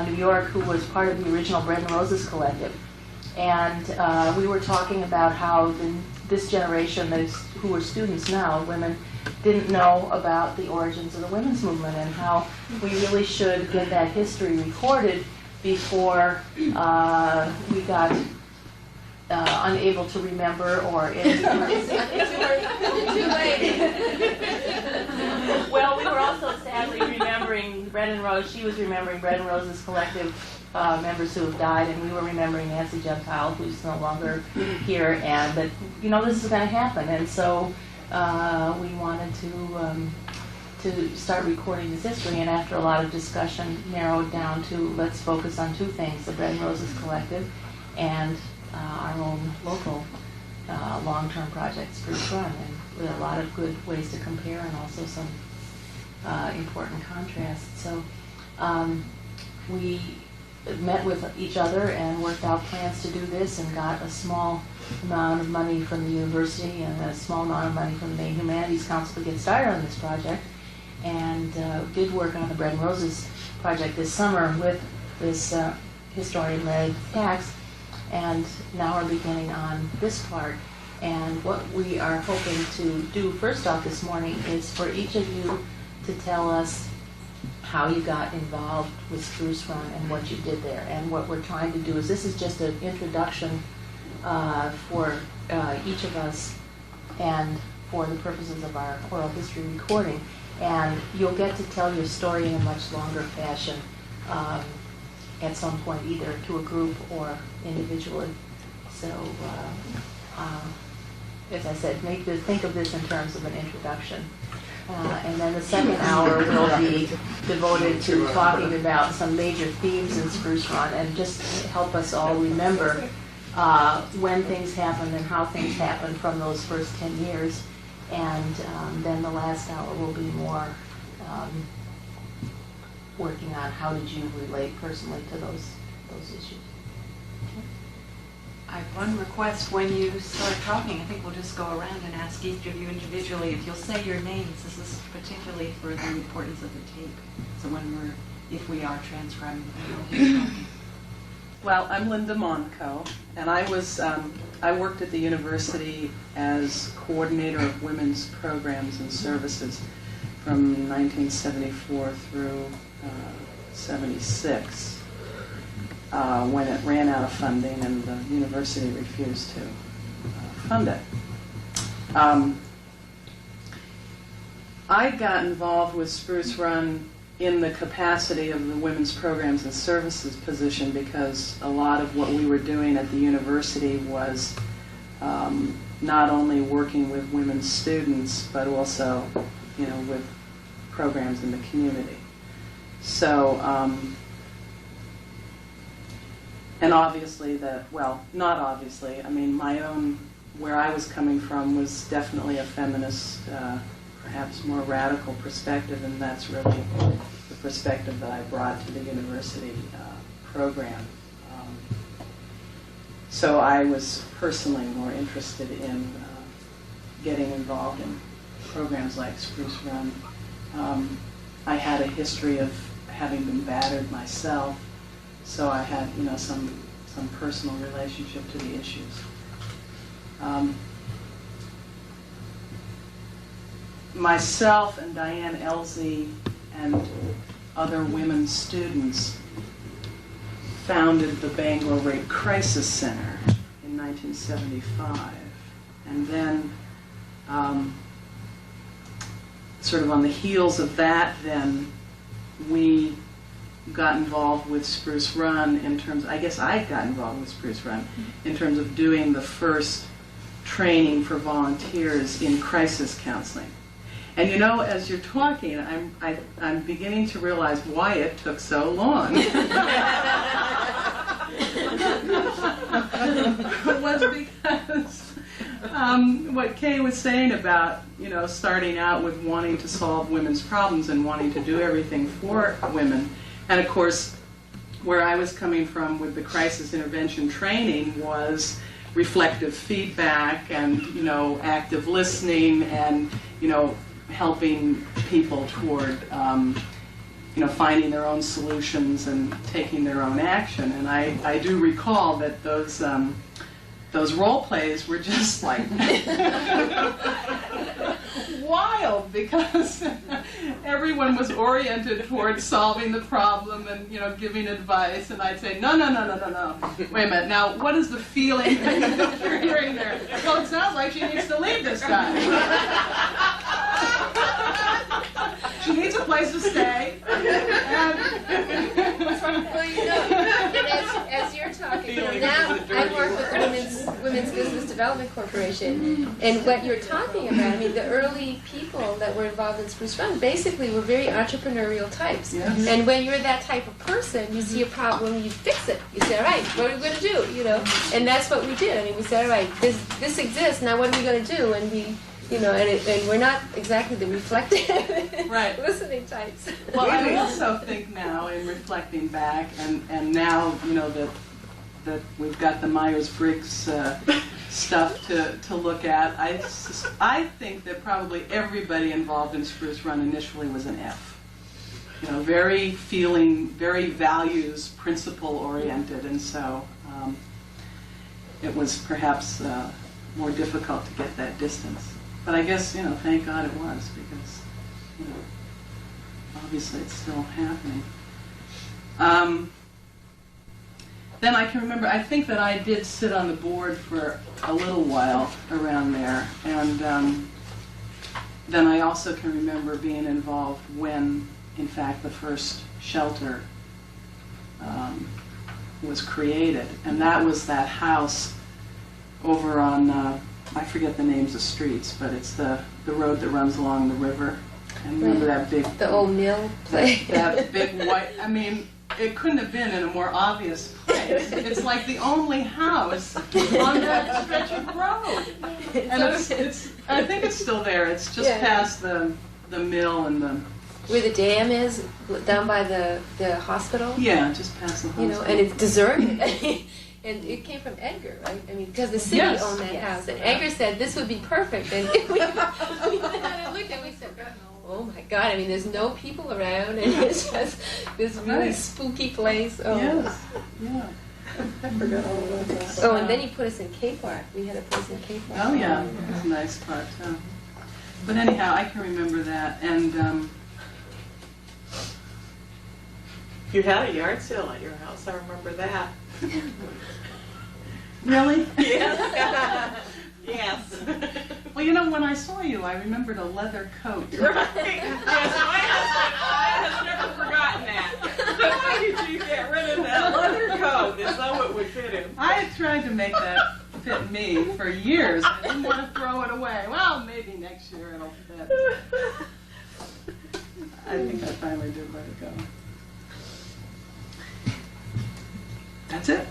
New York, who was part of the original Bread and Roses collective. And we were talking about how this generation, who are students now, women, didn't know about the origins of the women's movement and how we really should get that history recorded before we got unable to remember or it's too late. Well, we were also sadly remembering Bread and Rose. She was remembering Bread and Rose's collective members who have died, and we were remembering Nancy Gentile, who's no longer here, and that, you know, this is going to happen. And so we wanted to start recording this history, and after a lot of discussion, narrowed down to let's focus on two things: the Bread and Roses Collective and our own local long-term project, Spruce Run, and with a lot of good ways to compare and also some important contrasts. So we met with each other and worked out plans to do this and got a small amount of money from the university and a small amount of money from the Maine Humanities Council to get started on this project, and did work on the Bread and Roses project this summer with this historian-led tax, and now are beginning on this part. And what we are hoping to do first off this morning is for each of you to tell us how you got involved with Spruce Run and what you did there. And what we're trying to do is, this is just an introduction for each of us and for the purposes of our oral history recording. And you'll get to tell your story in a much longer fashion at some point, either to a group or individually. So, as I said, think of this in terms of an introduction. And then the second hour will be devoted to talking about some major themes in Spruce Run and just help us all remember when things happened and how things happened from those first 10 years. And then the last hour will be more working on how did you relate personally to those issues. I have one request. When you start talking, I think we'll just go around and ask each of you individually if you'll say your names. This is particularly for the importance of the tape. So if we are transcribing, we'll be talking. Well, I'm Linda Monko, and I worked at the university as coordinator of women's programs and services from 1974 through 76. When it ran out of funding and the university refused to fund it. I got involved with Spruce Run in the capacity of the women's programs and services position because a lot of what we were doing at the university was not only working with women's students but also, with programs in the community. So. And obviously not obviously, where I was coming from was definitely a feminist, perhaps more radical perspective, and that's really the perspective that I brought to the university program. So I was personally more interested in getting involved in programs like Spruce Run. I had a history of having been battered myself, so I had, some personal relationship to the issues. Myself and Diane Elsie and other women students founded the Bangor Rape Crisis Center in 1975, and then sort of on the heels of that, then we got involved with Spruce Run I got involved with Spruce Run in terms of doing the first training for volunteers in crisis counseling. And as you're talking, I'm beginning to realize why it took so long. It was because what Kay was saying about, starting out with wanting to solve women's problems and wanting to do everything for women. And of course, where I was coming from with the crisis intervention training was reflective feedback and, active listening and, helping people toward finding their own solutions and taking their own action. And I do recall that those role plays were just like wild, because everyone was oriented towards solving the problem and giving advice, and I'd say, no, wait a minute, now what is the feeling that you're hearing there? Well, it sounds like she needs to leave this guy. She needs a place to stay. Well, as you're talking, now I work with the Women's Business Development Corporation, and what you're talking about, I mean, the early people that were involved in Spruce Run basically were very entrepreneurial types. Yes. And when you're that type of person, you see a problem, you fix it. You say, all right, what are we going to do? And that's what we did. I mean, we said, all right, this exists. Now, what are we going to do? And we. And we're not exactly the reflective, right, listening types. Well, I also think now, in reflecting back, and now that we've got the Myers-Briggs stuff to look at, I think that probably everybody involved in Spruce Run initially was an F. Very values, principle oriented, and so it was perhaps more difficult to get that distance. But I guess, thank God it was, because, obviously it's still happening. Then I can remember, I think that I did sit on the board for a little while around there, and then I also can remember being involved when, in fact, the first shelter was created, and that was that house over on, I forget the names of streets, but it's the road that runs along the river. And remember that big... The old mill place. That big white... I mean, it couldn't have been in a more obvious place. It's like the only house on that stretch of road. And it's I think it's still there. It's just past the mill and the... Where the dam is, down by the hospital. Yeah, just past the hospital. And it's deserted. And it came from Edgar, right? I mean, because the city owned that house. And Edgar said this would be perfect. And we looked and we said, oh my God, I mean, there's no people around. And it's just this really spooky place. Oh. Yes, yeah. I forgot all about that. Oh, and then he put us in Cape Park. We had a place in Cape Park. Oh, yeah. It was a nice part, too. But anyhow, I can remember that. And you had a yard sale at your house. I remember that. Really? Yes. Yes. Well, when I saw you, I remembered a leather coat. Right. Yes, my husband has never forgotten that. Why did you get rid of that leather coat as though it would fit him? I had tried to make that fit me for years. I didn't want to throw it away. Well, maybe next year it'll fit. I think I finally did let it go. That's it.